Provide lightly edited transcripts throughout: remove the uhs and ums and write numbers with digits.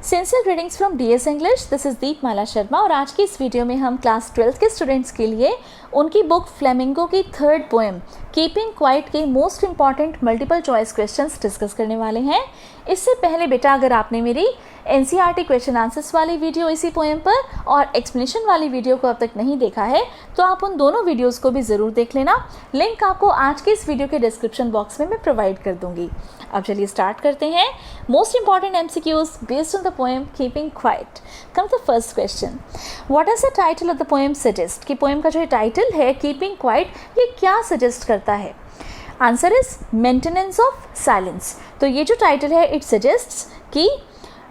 Sincere greetings from DS English, this is Deepmala Sharma और आज की इस वीडियो में हम क्लास 12 के स्टूडेंट्स के लिए उनकी बुक फ्लेमिंगो की थर्ड पोएम कीपिंग क्वाइट के most important multiple choice questions discuss करने वाले हैं। इससे पहले बेटा अगर आपने मेरी एनसीईआरटी क्वेश्चन आंसर्स वाली वीडियो इसी पोएम पर और एक्सप्लेनेशन वाली वीडियो को अब तक नहीं देखा है तो आप उन दोनों वीडियोस को भी ज़रूर देख लेना। लिंक आपको आज के इस वीडियो के डिस्क्रिप्शन बॉक्स में मैं प्रोवाइड कर दूंगी। अब चलिए स्टार्ट करते हैं। Most important MCQs based on the poem keeping quite. Come the first question, what is the title of the poem suggest? कि पोएम का जो टाइटल है कीपिंग क्वाइट ये क्या सजेस्ट करता है? Answer is maintenance of silence. तो ये जो टाइटल है इट सजेस्ट्स कि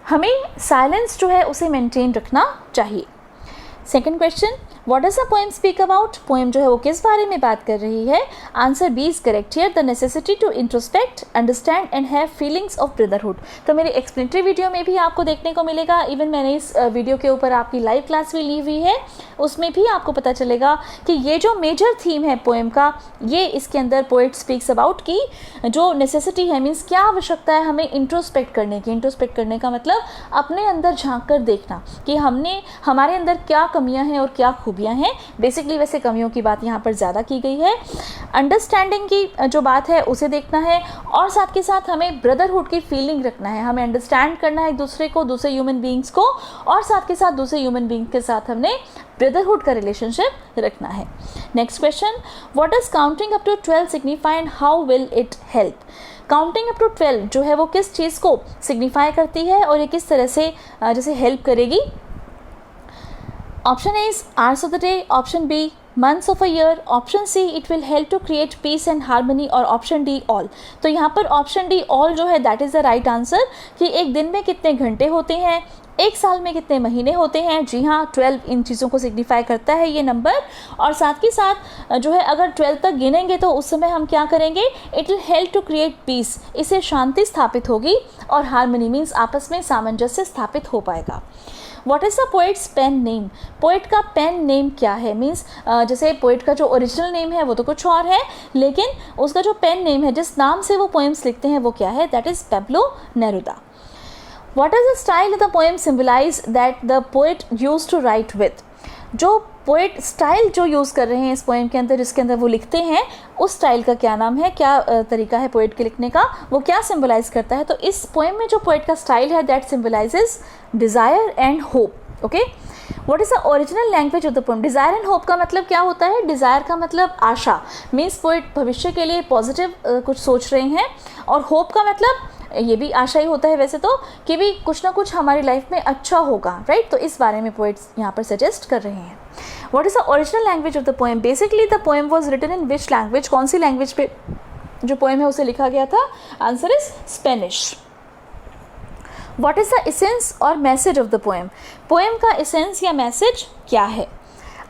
हमें साइलेंस जो है उसे मेंटेन रखना चाहिए। Second question, what does the poem speak about? Poem जो है वो किस बारे में बात कर रही है? Answer B is correct here, the necessity to introspect, understand and have feelings of brotherhood. तो मेरी एक्सप्लेनेटरी वीडियो में भी आपको देखने को मिलेगा, इवन मैंने इस वीडियो के ऊपर आपकी लाइव क्लास भी ली हुई है, उसमें भी आपको पता चलेगा कि ये जो मेजर थीम है पोएम का, ये इसके अंदर पोएट स्पीक्स अबाउट कि जो नेसेसिटी है मीन्स क्या आवश्यकता है हमें इंट्रोस्पेक्ट करने की। इंट्रोस्पेक्ट करने का मतलब अपने अंदर झांक कर देखना कि हमारे अंदर क्या कमियां हैं और क्या खूबियां हैं। बेसिकली वैसे कमियों की बात यहाँ पर ज़्यादा की गई है। अंडरस्टैंडिंग की जो बात है उसे देखना है और साथ के साथ हमें ब्रदरहुड की फीलिंग रखना है। हमें अंडरस्टैंड करना है एक दूसरे को, दूसरे ह्यूमन बींग्स को, और साथ के साथ दूसरे ह्यूमन बींग के साथ हमने ब्रदरहुड का रिलेशनशिप रखना है। Next question, what does counting up to 12 signify and how will it help? Counting up to 12 जो है वो किस चीज़ को सिग्निफाई करती है और ये किस तरह से जैसे हेल्प करेगी? Option A is hours of the day, option B months of a year, option C it will help to create peace and harmony, और ऑप्शन डी ऑल। तो यहाँ पर ऑप्शन डी ऑल जो है that is the right answer कि एक दिन में कितने घंटे होते हैं, एक साल में कितने महीने होते हैं। जी हाँ, 12 इन चीज़ों को सिग्निफाई करता है ये नंबर। और साथ के साथ जो है अगर 12 तक गिनेंगे तो उस समय हम क्या करेंगे? It will help to create peace, इससे शांति स्थापित होगी, और हार्मनी मीन्स आपस में सामंजस्य स्थापित हो पाएगा। What is the poet's pen name? Poet का पेन नेम क्या है? मीन्स जैसे पोएट का जो ओरिजिनल नेम है वो तो कुछ और है, लेकिन उसका जो पेन नेम है, जिस नाम से वो पोएम्स लिखते हैं वो क्या है? That is Pablo Neruda. What is the style of the poem symbolise that the poet use to write with? जो पोएट स्टाइल जो यूज़ कर रहे हैं इस पोएम के अंदर, जिसके अंदर वो लिखते हैं, उस स्टाइल का क्या नाम है, क्या तरीका है पोएट के लिखने का, वो क्या सिंबलाइज करता है? तो इस पोएम में जो पोएट का स्टाइल है that symbolises desire and hope. Okay, what is the original language of the poem? Desire and hope का मतलब क्या होता है? डिज़ायर का मतलब आशा, मीन्स पोएट भविष्य के लिए पॉजिटिव कुछ सोच रहे हैं, और होप का मतलब ये भी आशा ही होता है वैसे तो, कि भी कुछ ना कुछ हमारी लाइफ में अच्छा होगा, राइट? तो इस बारे में पोएट्स यहाँ पर सजेस्ट कर रहे हैं। What is the original language of the poem? Basically the poem was written in which language? कौन सी लैंग्वेज पे जो पोएम है उसे लिखा गया था? Answer is Spanish. What is the essence और message of the poem? Poem का एसेंस या मैसेज क्या है?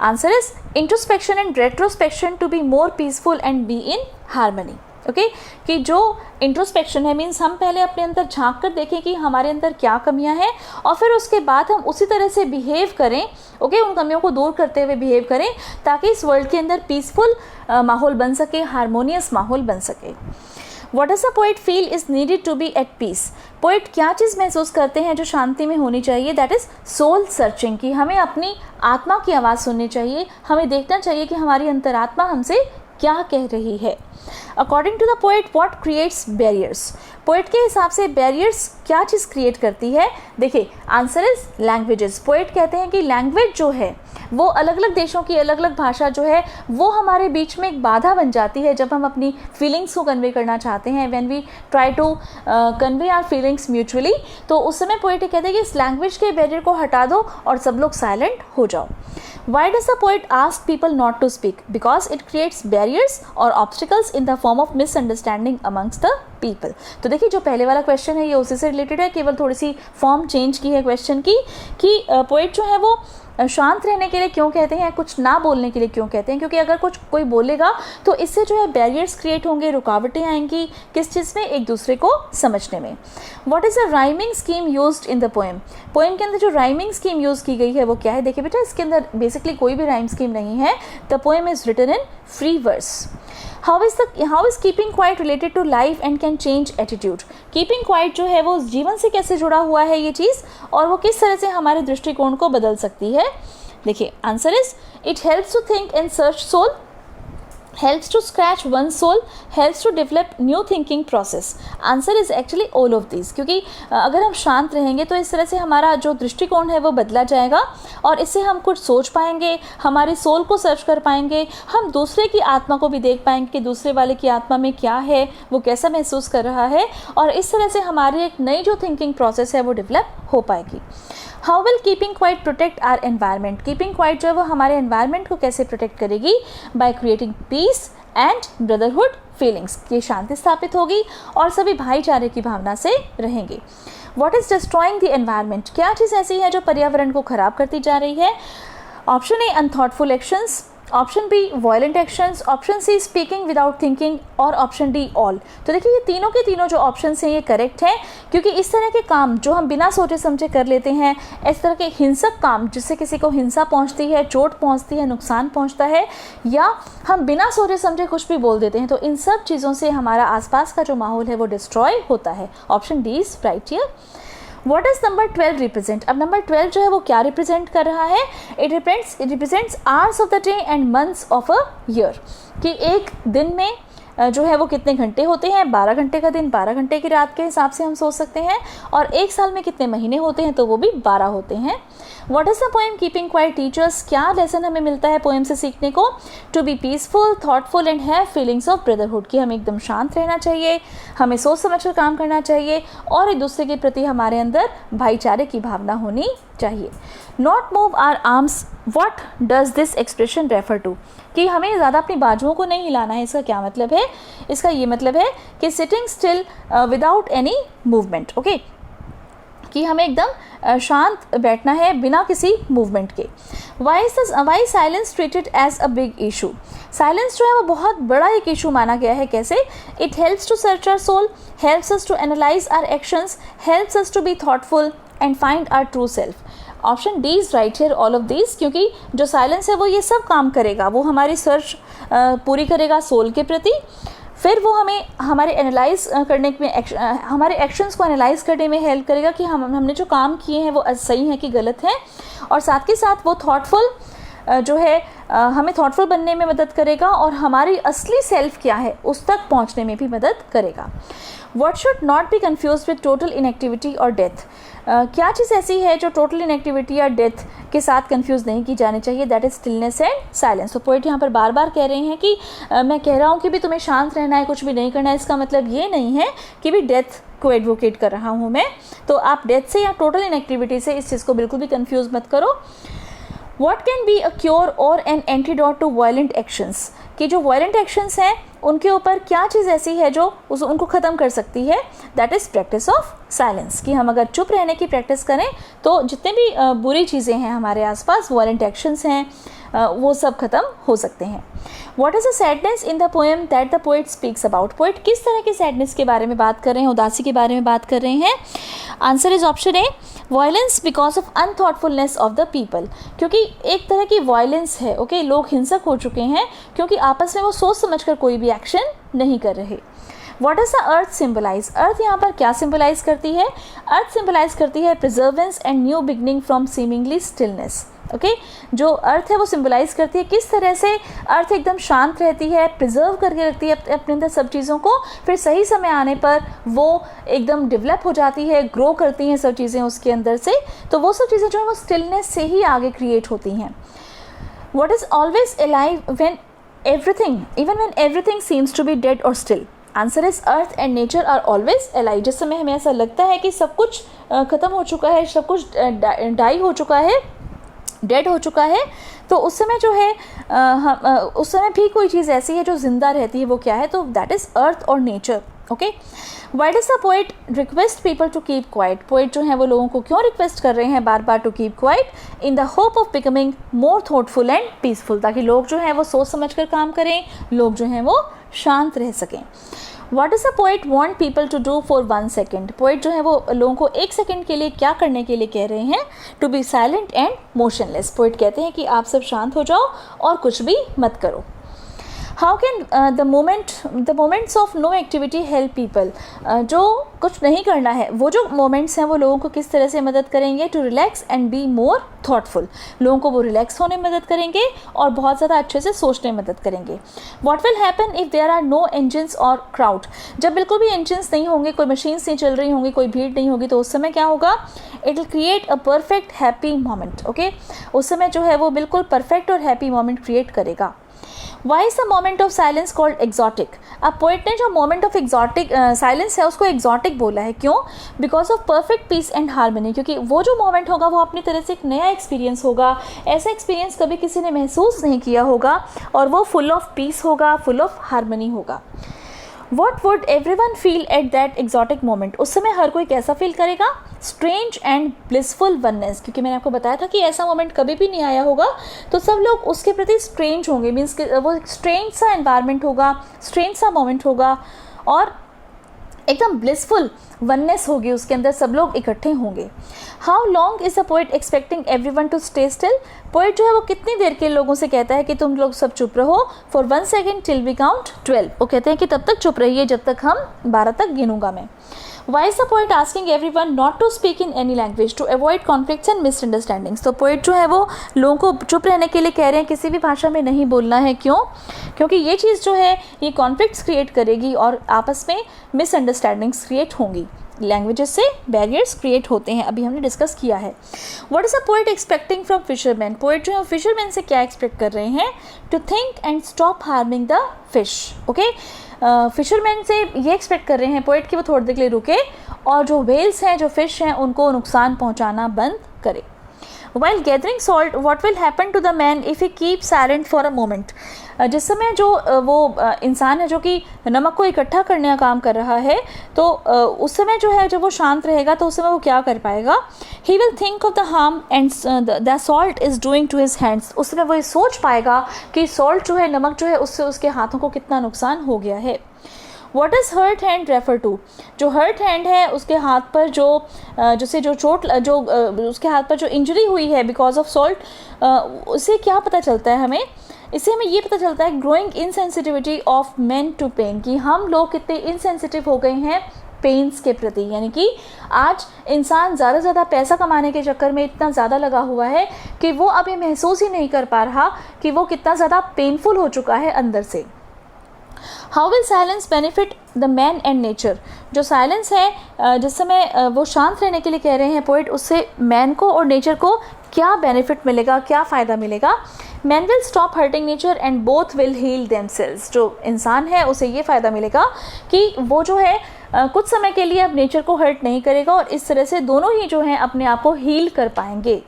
Answer is introspection and retrospection to be more peaceful and be in harmony. Okay, कि जो इंट्रोस्पेक्शन है मीन्स हम पहले अपने अंदर झांक कर देखें कि हमारे अंदर क्या कमियां हैं, और फिर उसके बाद हम उसी तरह से बिहेव करें। ओके, उन कमियों को दूर करते हुए बिहेव करें ताकि इस वर्ल्ड के अंदर पीसफुल माहौल बन सके, हारमोनियस माहौल बन सके। What does the poet feel is needed to be at peace? Poet क्या चीज़ महसूस करते हैं जो शांति में होनी चाहिए? दैट इज़ सोल सर्चिंग, कि हमें अपनी आत्मा की आवाज़ सुननी चाहिए, हमें देखना चाहिए कि हमारी अंतरात्मा हमसे क्या कह रही है। According to the poet what creates barriers? Poet के हिसाब से बैरियर्स क्या चीज़ क्रिएट करती है? देखिए, आंसर इज लैंग्वेजेस। पोएट कहते हैं कि लैंग्वेज जो है वो अलग अलग देशों की अलग अलग भाषा जो है वो हमारे बीच में एक बाधा बन जाती है जब हम अपनी फीलिंग्स को कन्वे करना चाहते हैं। When we try to convey our feelings mutually, तो उस समय पोएट कहते हैं कि इस लैंग्वेज के बैरियर को हटा दो और सब लोग साइलेंट हो जाओ। Why does the poet ask people not to speak? Because it creates barriers or obstacles in the form of misunderstanding amongst the people. तो देखिए, जो पहले वाला क्वेश्चन है ये उसी से रिलेटेड है, केवल थोड़ी सी फॉर्म चेंज की है क्वेश्चन की, कि पोएट जो है वो शांत रहने के लिए क्यों कहते हैं, कुछ ना बोलने के लिए क्यों कहते हैं? क्योंकि अगर कुछ कोई बोलेगा तो इससे जो है बैरियर्स क्रिएट होंगे, रुकावटें आएंगी, किस चीज़ में? एक दूसरे को समझने में। What is the rhyming scheme used in the poem? Poem के अंदर जो राइमिंग स्कीम यूज़ की गई है वो क्या है? देखिए बेटा, इसके अंदर बेसिकली कोई भी राइम स्कीम नहीं है। The poem is written in free verse. How is keeping quiet related to life and can change attitude? Keeping quiet जो है वो जीवन से कैसे जुड़ा हुआ है ये चीज़, और वो किस तरह से हमारे दृष्टिकोण को बदल सकती है? देखिए, answer is it helps to think and search soul, helps to scratch one's soul, helps to develop new thinking process. Answer is actually all of these, क्योंकि अगर हम शांत रहेंगे तो इस तरह से हमारा जो दृष्टिकोण है वो बदला जाएगा और इससे हम कुछ सोच पाएंगे, हमारी सोल को सर्च कर पाएंगे, हम दूसरे की आत्मा को भी देख पाएंगे कि दूसरे वाले की आत्मा में क्या है, वो कैसा महसूस कर रहा है, और इस तरह से हमारी एक नई जो थिंकिंग प्रोसेस है वो डेवलप हो पाएगी. How will keeping quiet protect our environment? Keeping quiet जो है वो हमारे एनवायरनमेंट को कैसे प्रोटेक्ट करेगी? By creating peace and brotherhood feelings. ये शांति स्थापित होगी और सभी भाईचारे की भावना से रहेंगे. What is destroying the environment? क्या चीज़ ऐसी है जो पर्यावरण को खराब करती जा रही है? Option A unthoughtful actions, option B violent actions, option C speaking without thinking, और ऑप्शन डी ऑल. तो देखिए, ये तीनों के तीनों जो ऑप्शन हैं ये करेक्ट हैं, क्योंकि इस तरह के काम जो हम बिना सोचे समझे कर लेते हैं, इस तरह के हिंसक काम जिससे किसी को हिंसा पहुंचती है, चोट पहुंचती है, नुकसान पहुंचता है, या हम बिना सोचे समझे कुछ भी बोल देते हैं, तो इन सब चीज़ों से हमारा आसपास का जो माहौल है वो डिस्ट्रॉय होता है. Option D is right here. What does number 12 represent? अब नंबर 12 जो है वो क्या रिप्रेजेंट कर रहा है? It represents hours of the day and months of a year. कि एक दिन में जो है वो कितने घंटे होते हैं? 12 घंटे का दिन, 12 घंटे की रात के हिसाब से हम सोच सकते हैं. और एक साल में कितने महीने होते हैं? तो वो भी 12 होते हैं. What is the poem keeping quiet teachers? क्या लेसन हमें मिलता है पोएम से सीखने को? To be peaceful, thoughtful and have feelings of brotherhood. कि हमें एकदम शांत रहना चाहिए, हमें सोच समझ कर काम करना चाहिए, और एक दूसरे के प्रति हमारे अंदर भाईचारे की भावना होनी चाहिए. Not move our arms, what does this expression refer to? कि हमें ज़्यादा अपनी बाजुओं को नहीं हिलाना है. इसका क्या मतलब है? इसका ये मतलब है कि sitting still without any movement. Okay, कि हमें एकदम शांत बैठना है बिना किसी मूवमेंट के. Why silence treated as a big issue? Silence जो है वो बहुत बड़ा एक इशू माना गया है. कैसे? It helps to search our soul, helps us to analyse our actions, helps us to be thoughtful and find our true self. Option D is right here, all of these. क्योंकि जो silence है वो ये सब काम करेगा, वो हमारी सर्च पूरी करेगा सोल के प्रति, फिर वो हमें हमारे एनालाइज करने में हमारे एक्शंस को एनालाइज करने में हेल्प करेगा कि हमने जो काम किए हैं वो सही हैं कि गलत हैं, और साथ के साथ वो थॉटफुल जो है हमें थॉटफुल बनने में मदद करेगा, और हमारी असली सेल्फ क्या है उस तक पहुंचने में भी मदद करेगा. What should not be confuse with total inactivity और डेथ? क्या चीज़ ऐसी है जो टोटल इनएक्टिविटी या डेथ के साथ कंफ्यूज नहीं की जानी चाहिए? That is stillness and silence. तो पोएट यहाँ पर बार बार कह रहे हैं कि मैं कह रहा हूँ कि भी तुम्हें शांत रहना है, कुछ भी नहीं करना है. इसका मतलब ये नहीं है कि भी डेथ को एडवोकेट कर रहा हूँ मैं. तो आप डेथ से या टोटल इनएक्टिविटी से इस चीज़ को बिल्कुल भी कन्फ्यूज मत करो. What can be a cure or an antidote to violent actions? कि जो वायलेंट एक्शंस हैं उनके ऊपर क्या चीज़ ऐसी है जो उनको ख़त्म कर सकती है? That is practice of silence. कि हम अगर चुप रहने की प्रैक्टिस करें तो जितने भी बुरी चीज़ें हैं हमारे आसपास, वायलेंट एक्शंस हैं, वो सब ख़त्म हो सकते हैं. What is a sadness in the poem that the poet speaks about? Poet किस तरह की सैडनेस के बारे में बात कर रहे हैं, उदासी के बारे में बात कर रहे हैं? Answer is option A violence because of unthoughtfulness of the people. क्योंकि एक तरह की वायलेंस है. ओके, लोग हिंसक हो चुके हैं क्योंकि आपस में वो सोच समझकर कोई भी एक्शन नहीं कर रहे. What is the earth symbolise? Earth यहाँ पर क्या सिम्बलाइज करती है? अर्थ सिम्बलाइज करती है प्रिजर्वेंस and new beginning from seemingly stillness. Okay, जो अर्थ है वो सिम्बलाइज करती है किस तरह से अर्थ एकदम शांत रहती है, प्रिजर्व करके रखती है अपने अंदर सब चीज़ों को, फिर सही समय आने पर वो एकदम डेवलप हो जाती है, ग्रो करती हैं सब चीज़ें उसके अंदर से. तो वो सब चीज़ें जो है वो स्टिलनेस से ही आगे क्रिएट होती हैं. What is always alive when everything even when everything seems to be dead और still? Answer is earth and nature are always alive. जिस समय हमें ऐसा लगता है कि सब कुछ ख़त्म हो चुका है, सब कुछ डाई हो चुका है, डेड हो चुका है, तो उस समय जो है उस समय भी कोई चीज़ ऐसी है जो ज़िंदा रहती है. वो क्या है? तो दैट इज़ अर्थ और nature. Okay, why does the poet request people to keep quiet? Poet जो है वो लोगों को क्यों रिक्वेस्ट कर रहे हैं बार बार to keep quiet? In the hope of becoming more thoughtful and peaceful. ताकि लोग जो हैं वो सोच समझ कर काम करें, लोग जो हैं वो शांत रह सकें. What does the poet want people to do for 1 second? Poet जो है वो लोगों को 1 सेकेंड के लिए क्या करने के लिए कह रहे हैं? To be silent and motionless. Poet कहते हैं कि आप सब शांत हो जाओ और कुछ भी मत करो. How can the moments of no activity help people, जो कुछ नहीं करना है वो जो मोमेंट्स हैं वो लोगों को किस तरह से मदद करेंगे, to relax and be more thoughtful, लोगों को वो रिलैक्स होने में मदद करेंगे और बहुत ज़्यादा अच्छे से सोचने में मदद करेंगे। What will happen if there are no engines और क्राउड, जब बिल्कुल भी इंजन्स नहीं होंगे, कोई मशीन्स नहीं चल रही होंगी, कोई भीड़ नहीं होगी, तो उस समय क्या होगा, it will create a perfect happy moment. Okay, उस समय जो है वो बिल्कुल परफेक्ट और हैप्पी मोमेंट क्रिएट करेगा। Why is the moment of silence called exotic? अब पोइट ने जो मोमेंट ऑफ एक्जॉटिक साइलेंस है उसको एक्जॉटिक बोला है, क्यों? Because of perfect peace and harmony, क्योंकि वो जो मोमेंट होगा वो अपनी तरह से एक नया एक्सपीरियंस होगा, ऐसा एक्सपीरियंस कभी किसी ने महसूस नहीं किया होगा, और वो फुल ऑफ पीस होगा, फुल ऑफ हार्मनी होगा। What would everyone feel at that exotic moment? उस समय हर कोई कैसा फील करेगा? Strange and blissful oneness, क्योंकि मैंने आपको बताया था कि ऐसा मोमेंट कभी भी नहीं आया होगा, तो सब लोग उसके प्रति स्ट्रेंज होंगे, मीन्स वो स्ट्रेंज सा एनवायरनमेंट होगा, स्ट्रेंज सा मोमेंट होगा, और एकदम ब्लिसफुल वननेस होगी, उसके अंदर सब लोग इकट्ठे होंगे। How long is the poet expecting everyone to stay still, poet जो है वो कितनी देर के लोगों से कहता है कि तुम लोग सब चुप रहो, for 1 second till we count 12, वो कहते हैं कि तब तक चुप रहिए जब तक हम 12 तक गिनूंगा मैं। Why is the poet asking everyone not to speak in any language to avoid conflicts and misunderstandings? तो पोइट जो है वो लोगों को चुप रहने के लिए कह रहे हैं, किसी भी भाषा में नहीं बोलना है, क्यों? क्योंकि ये चीज़ जो है ये कॉन्फ्लिक्ट्स क्रिएट करेगी और आपस में मिसअंडरस्टैंडिंग्स क्रिएट होंगी, लैंग्वेजेस से बैरियर्स क्रिएट होते हैं, अभी हमने डिस्कस किया है। What is the poet expecting from fisherman, poet जो है फिशरमैन से क्या एक्सपेक्ट कर रहे हैं? To think and stop harming the fish. Okay, fisherman से ये एक्सपेक्ट कर रहे हैं पोइट कि वो थोड़ी देर के लिए रुके और जो वेल्स हैं, जो फिश हैं, उनको नुकसान पहुंचाना बंद करे। While gathering salt, what will happen to the man if he keeps silent for a moment? जिस समय जो वो इंसान है जो कि नमक को इकट्ठा करने का काम कर रहा है, तो उस समय जो है जब वो शांत रहेगा तो उस समय वो क्या कर पाएगा? He will think of the harm and the salt is doing to his hands. उस समय वो ये सोच पाएगा कि सॉल्ट जो है, नमक जो है, उससे उसके हाथों को कितना नुकसान हो गया है। What does hurt hand refer to? जो hurt hand है उसके हाथ पर जो जैसे जो चोट जो उसके हाथ पर जो इंजरी हुई है बिकॉज ऑफ सॉल्ट, उससे क्या पता चलता है हमें? इससे हमें ये पता चलता है growing insensitivity of men to pain, कि हम लोग कितने इनसेंसिटिव हो गए हैं पेन्स के प्रति, यानी कि आज इंसान ज़्यादा से ज़्यादा पैसा कमाने के चक्कर में इतना ज़्यादा लगा हुआ है कि वो अब ये महसूस ही नहीं कर पा रहा कि वो कितना ज़्यादा पेनफुल हो चुका है अंदर से। How will silence benefit the man and nature, जो साइलेंस है जिस समय वो शांत रहने के लिए कह रहे हैं पोइट, उससे मैन को और नेचर को क्या बेनिफिट मिलेगा, क्या फ़ायदा मिलेगा? Man will stop hurting nature and both will heal themselves, जो इंसान है उसे ये फ़ायदा मिलेगा कि वो जो है कुछ समय के लिए अब नेचर को हर्ट नहीं करेगा और इस तरह से दोनों ही जो हैं अपने आप को हील कर पाएंगे।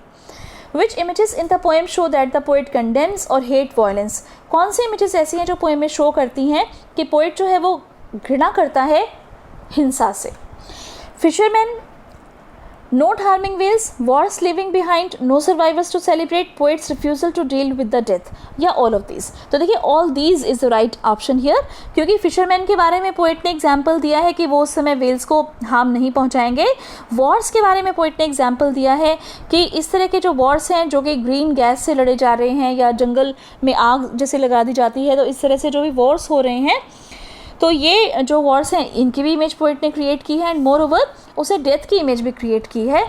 Which images in the poem show that the poet condemns or hate violence? कौन सी इमेजेस ऐसी हैं जो पोएम में शो करती हैं कि पोइट जो है वो घृणा करता है हिंसा से? Fisherman not harming whales, wars living behind, no survivors to celebrate, poet's refusal to deal with the death, या ऑल ऑफ दीज? तो देखिए all these is the right option here, क्योंकि फिशरमैन के बारे में पोइट ने एग्जाम्पल दिया है कि वो उस समय वेल्स को हार्म नहीं पहुंचाएंगे। वॉर्स के बारे में पोइट ने एग्जाम्पल दिया है कि इस तरह के जो वॉर्स हैं जो कि ग्रीन गैस से लड़े जा रहे हैं या जंगल में आग जैसे लगा दी जाती है, तो इस तरह से जो भी वॉर्स हो रहे हैं, तो ये जो वॉर्स हैं इनकी भी इमेज पोइट ने क्रिएट की है एंड मोर ओवर उसे डेथ की इमेज भी क्रिएट की है,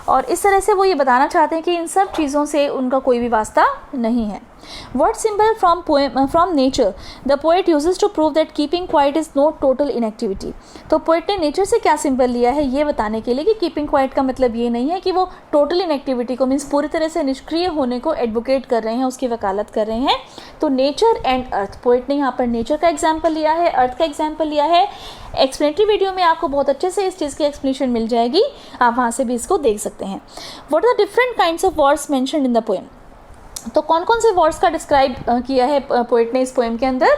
और इस तरह से वो ये बताना चाहते हैं कि इन सब चीज़ों से उनका कोई भी वास्ता नहीं है। What symbol from nature the poet uses to prove that keeping quiet is not total inactivity? तो पोइट ने नेचर से क्या सिंबल लिया है ये बताने के लिए कि कीपिंग क्वाइट का मतलब ये नहीं है कि वो टोटल इनएक्टिविटी को मीन्स पूरी तरह से निष्क्रिय होने को एडवोकेट कर रहे हैं, उसकी वकालत कर रहे हैं। तो नेचर एंड अर्थ, पोइट ने यहाँ पर नेचर का एग्जाम्पल लिया है, अर्थ का एग्जाम्पल लिया है। एक्सप्लेनेटरी वीडियो में आपको बहुत अच्छे से इस चीज़ की एक्सप्लेनेशन मिल जाएगी, आप वहाँ से भी इसको देख सकते हैं। What are the different kinds of words mentioned in the poem? तो कौन कौन से वर्ड्स का डिस्क्राइब किया है पोइट ने इस पोएम के अंदर?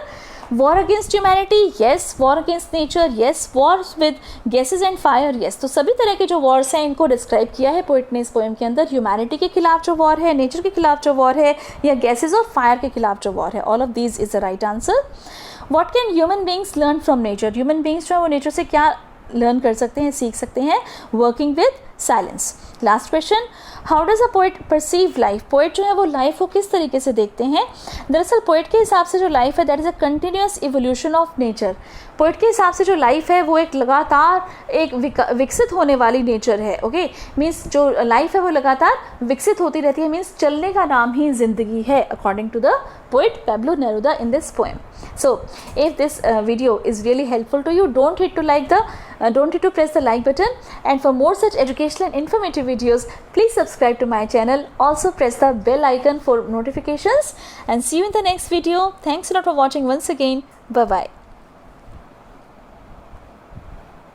War against humanity, yes. War against nature, yes. Wars with gases and fire, yes. तो सभी तरह के जो वॉर्स हैं इनको डिस्क्राइब किया है पोइट ने इस पोएम के अंदर। ह्यूमैनिटी के खिलाफ जो वॉर है, नेचर के खिलाफ जो वॉर है, या गैसेज और फायर के खिलाफ जो वॉर है, all of these is the right answer. What can human beings learn from nature? Human beings जो है वो नेचर से क्या लर्न कर सकते हैं, सीख सकते हैं? Working with silence. Last question, how does a poet perceive life? Poet जो है वो लाइफ को किस तरीके से देखते हैं? दरअसल पोएट के हिसाब से जो लाइफ है that is a continuous evolution of nature. Poet के हिसाब से जो लाइफ है वो एक लगातार एक विकसित होने वाली नेचर है। ओके, मीन्स जो लाइफ है वो लगातार विकसित होती रहती है, मीन्स चलने का नाम ही जिंदगी है, according to the poet Pablo Neruda in this poem. So if this video is really helpful to you, don't hit to press the like button, and for more such educational and informative videos, please subscribe to my channel. Also press the bell icon for notifications, and see you in the next video. Thanks a lot for watching once again. Bye bye.